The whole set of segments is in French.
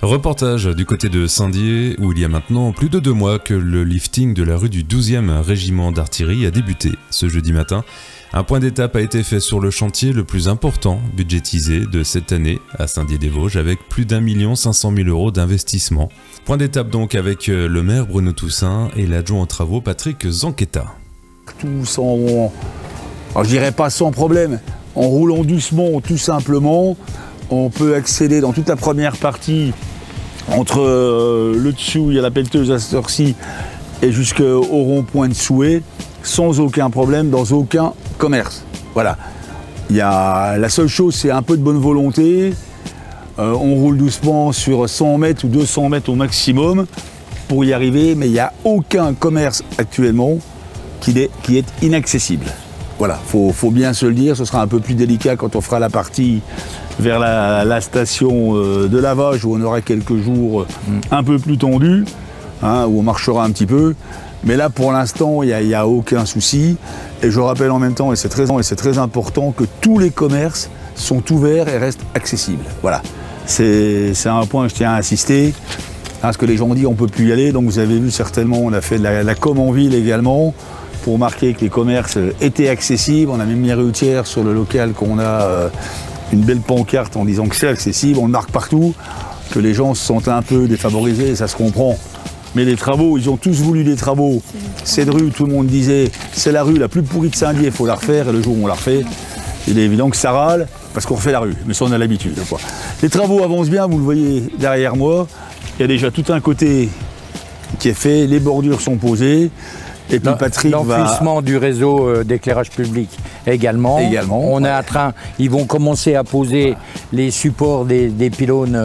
Reportage du côté de Saint-Dié, où il y a maintenant plus de 2 mois que le lifting de la rue du 12e régiment d'artillerie a débuté. Ce jeudi matin, un point d'étape a été fait sur le chantier le plus important budgétisé de cette année à Saint-Dié-des-Vosges, avec plus d'1 500 000 € d'investissement. Point d'étape donc avec le maire Bruno Toussaint et l'adjoint aux travaux Patrick Zanquetta. Tout sans, alors je dirais pas sans problème, en roulant doucement tout simplement, on peut accéder dans toute la première partie entre le dessous, il y a la pelleteuse à cette heure-ci, et jusqu'au rond-point de Souhait, sans aucun problème, dans aucun commerce. Voilà. La seule chose, c'est un peu de bonne volonté. On roule doucement sur 100 mètres ou 200 mètres au maximum pour y arriver, mais il n'y a aucun commerce actuellement qui est inaccessible. Voilà, faut bien se le dire, ce sera un peu plus délicat quand on fera la partie vers la station de lavage où on aura quelques jours un peu plus tendus, hein, où on marchera un petit peu. Mais là, pour l'instant, il n'y a aucun souci. Et je rappelle en même temps, et c'est très important, que tous les commerces sont ouverts et restent accessibles. Voilà, c'est un point que je tiens à insister. Parce que les gens ont dit on ne peut plus y aller. Donc vous avez vu certainement, on a fait de la com en ville également, pour marquer que les commerces étaient accessibles. On a même mis routière sur le local qu'on a une belle pancarte en disant que c'est accessible. On le marque partout, que les gens se sentent un peu défavorisés, et ça se comprend. Mais les travaux, ils ont tous voulu des travaux. Cette rue, tout le monde disait, c'est la rue la plus pourrie de Saint-Dié, il faut la refaire. Et le jour où on la refait, il est évident que ça râle, parce qu'on refait la rue. Mais ça, on a l'habitude. Les travaux avancent bien, vous le voyez derrière moi. Il y a déjà tout un côté qui est fait, les bordures sont posées. Et puis Patrick l'enfouissement du réseau d'éclairage public également. On est en train, ils vont commencer à poser les supports des pylônes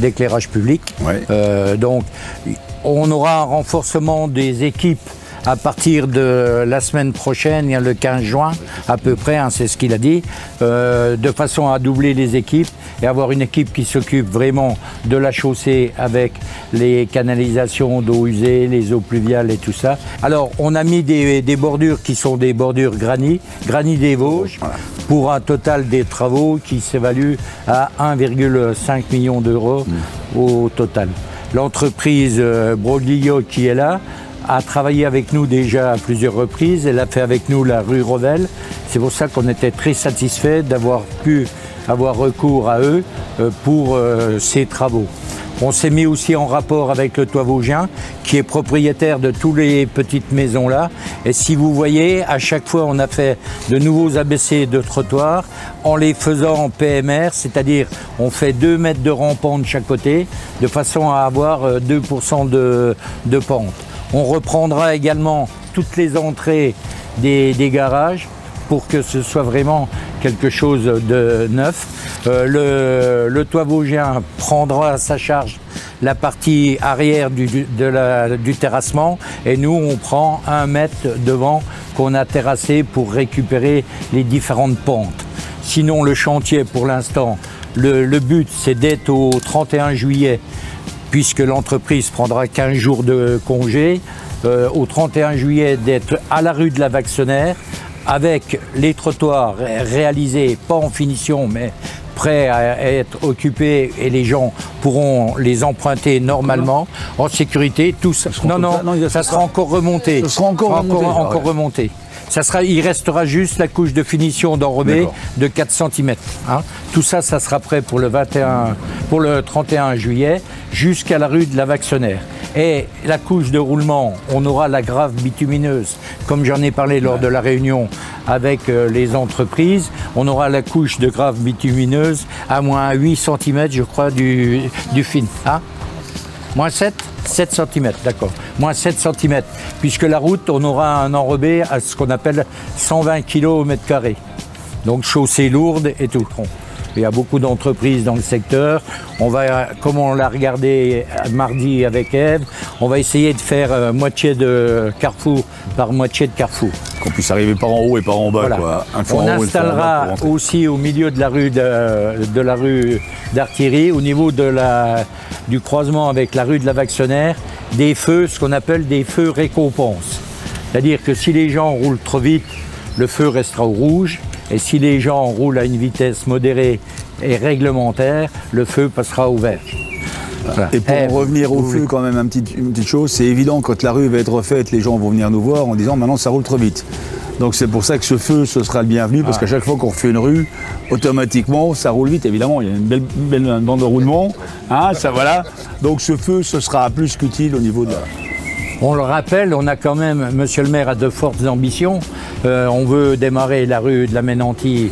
d'éclairage public. Ouais. Donc on aura un renforcement des équipes à partir de la semaine prochaine, le 15 juin à peu près, hein, c'est ce qu'il a dit, de façon à doubler les équipes et avoir une équipe qui s'occupe vraiment de la chaussée avec les canalisations d'eau usée, les eaux pluviales et tout ça. Alors on a mis des bordures qui sont des bordures granit des Vosges, voilà, pour un total des travaux qui s'évalue à 1,5 million d'euros au total. L'entreprise Broglio qui est là a travaillé avec nous déjà à plusieurs reprises. Elle a fait avec nous la rue Revel. C'est pour ça qu'on était très satisfaits d'avoir pu avoir recours à eux pour ces travaux. On s'est mis aussi en rapport avec le Toit Vosgien, qui est propriétaire de toutes les petites maisons là. Et si vous voyez, à chaque fois, on a fait de nouveaux abaissés de trottoirs en les faisant en PMR, c'est-à-dire on fait 2 mètres de rampant de chaque côté, de façon à avoir 2% de pente. On reprendra également toutes les entrées des garages pour que ce soit vraiment quelque chose de neuf. Le Toit Vosgien prendra à sa charge la partie arrière du terrassement et nous on prend 1 mètre devant qu'on a terrassé pour récupérer les différentes pentes. Sinon le chantier pour l'instant, le but c'est d'être au 31 juillet puisque l'entreprise prendra 15 jours de congé, au 31 juillet d'être à la rue de la Vactionnaire avec les trottoirs réalisés, pas en finition, mais prêts à être occupés et les gens pourront les emprunter normalement, en sécurité. Tout ça. Non, ça sera encore remonté. Ça sera encore remonté. Il restera juste la couche de finition d'enrobé de 4 cm. Hein. Tout ça, ça sera prêt pour le 31 juillet jusqu'à la rue de la Vactionnaire. Et la couche de roulement, on aura la grave bitumineuse, comme j'en ai parlé lors de la réunion avec les entreprises. On aura la couche de grave bitumineuse à moins 8 cm, je crois, du fin. Hein, moins 7 cm, d'accord. Moins 7 cm, puisque la route, on aura un enrobé à ce qu'on appelle 120 kg au mètre carré. Donc chaussée lourde et tout. Il y a beaucoup d'entreprises dans le secteur. On va, comme on l'a regardé mardi avec Ève, on va essayer de faire moitié de carrefour par moitié de carrefour. Qu'on puisse arriver par en haut et par en bas. Voilà. Quoi. On installera aussi au milieu de la rue d'Artillerie, au niveau du croisement avec la rue de la Vactionnaire, des feux, ce qu'on appelle des feux récompenses. C'est-à-dire que si les gens roulent trop vite, le feu restera au rouge. Et si les gens roulent à une vitesse modérée et réglementaire, le feu passera au vert. Voilà. Et pour revenir au feu, quand même, une petite chose, c'est évident, quand la rue va être refaite, les gens vont venir nous voir en disant maintenant ça roule trop vite. Donc c'est pour ça que ce feu, ce sera le bienvenu, parce qu'à chaque fois qu'on refait une rue, automatiquement, ça roule vite, évidemment. Il y a une belle bande de roulement, hein, ça voilà. Donc ce feu, ce sera plus qu'utile au niveau de la... On le rappelle, on a quand même, monsieur le maire a de fortes ambitions. On veut démarrer la rue de la Ménantie,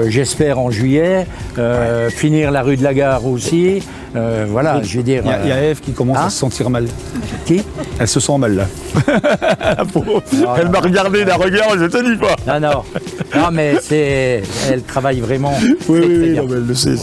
j'espère en juillet, finir la rue de la Gare aussi. Voilà, je veux dire... Il y a Ève qui commence à se sentir mal. Qui? Elle se sent mal, là. Elle m'a regardé d'un regard, je te dis pas. Non, mais elle travaille vraiment. Oui, non, mais elle le sait.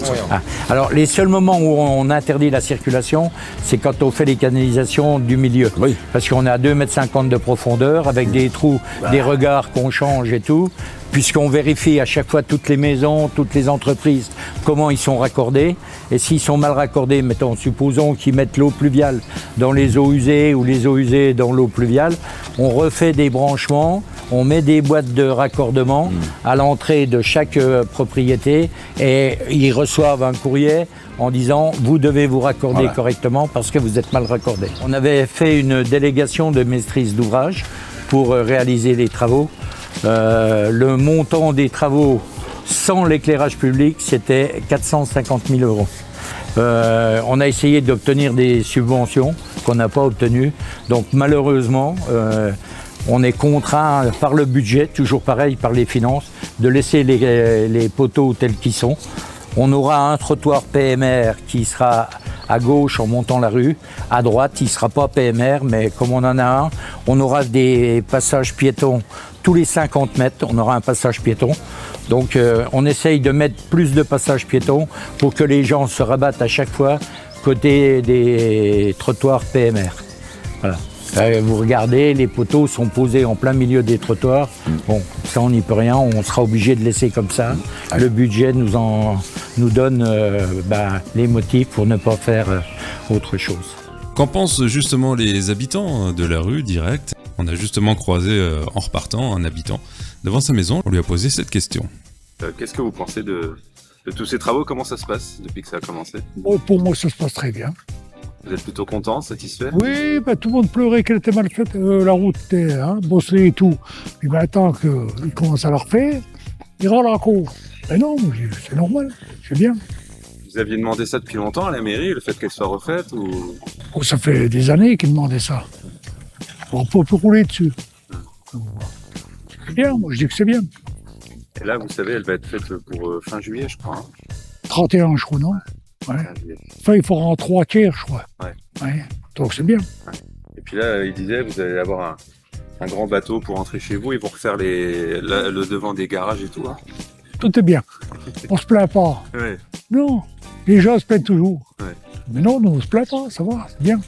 Alors, les seuls moments où on interdit la circulation, c'est quand on fait les canalisations du milieu. Oui. Parce qu'on est à 2,50 m de profondeur, avec des trous, des regards qu'on change et tout. Puisqu'on vérifie à chaque fois toutes les maisons, toutes les entreprises, comment ils sont raccordés. Et s'ils sont mal raccordés, mettons, supposons qu'ils mettent l'eau pluviale dans les eaux usées ou les eaux usées dans l'eau pluviale, on refait des branchements, on met des boîtes de raccordement à l'entrée de chaque propriété et ils reçoivent un courrier en disant vous devez vous raccorder correctement parce que vous êtes mal raccordé. On avait fait une délégation de maîtrise d'ouvrage pour réaliser les travaux. Le montant des travaux sans l'éclairage public, c'était 450 000 €. On a essayé d'obtenir des subventions qu'on n'a pas obtenues. Donc malheureusement, on est contraint par le budget, toujours pareil par les finances, de laisser les poteaux tels qu'ils sont. On aura un trottoir PMR qui sera à gauche en montant la rue. À droite, il ne sera pas PMR, mais comme on en a un, on aura des passages piétons tous les 50 mètres. On aura un passage piéton. Donc on essaye de mettre plus de passages piétons pour que les gens se rabattent à chaque fois côté des trottoirs PMR. Voilà. Vous regardez, les poteaux sont posés en plein milieu des trottoirs. Bon, ça on n'y peut rien, on sera obligé de laisser comme ça. Le budget nous donne les motifs pour ne pas faire autre chose. Qu'en pensent justement les habitants de la rue direct? On a justement croisé en repartant un habitant devant sa maison. On lui a posé cette question. Qu'est-ce que vous pensez de tous ces travaux? Comment ça se passe depuis que ça a commencé? Pour moi, ça se passe très bien. Vous êtes plutôt content, satisfait? Oui, tout le monde pleurait qu'elle était mal faite, la route était bossée et tout. Puis maintenant qu'il commence à la refaire, il rend la cour. Mais non, c'est normal, c'est bien. Vous aviez demandé ça depuis longtemps à la mairie, le fait qu'elle soit refaite ou... Oh, ça fait des années qu'ils demandaient ça. On peut plus rouler dessus. C'est bien, moi je dis que c'est bien. Et là, vous savez, elle va être faite pour fin juillet, je crois. 31, je crois, non? Ouais. Enfin, il faudra en 3 tiers, je crois. Ouais. Donc c'est bien. Ouais. Et puis là, il disait, vous allez avoir un grand bateau pour rentrer chez vous. Ils vont refaire le devant des garages et tout. Hein. Tout est bien. On se plaint pas. Ouais. Non, les gens se plaignent toujours. Ouais. Mais non, on se plaint pas, ça va, c'est bien.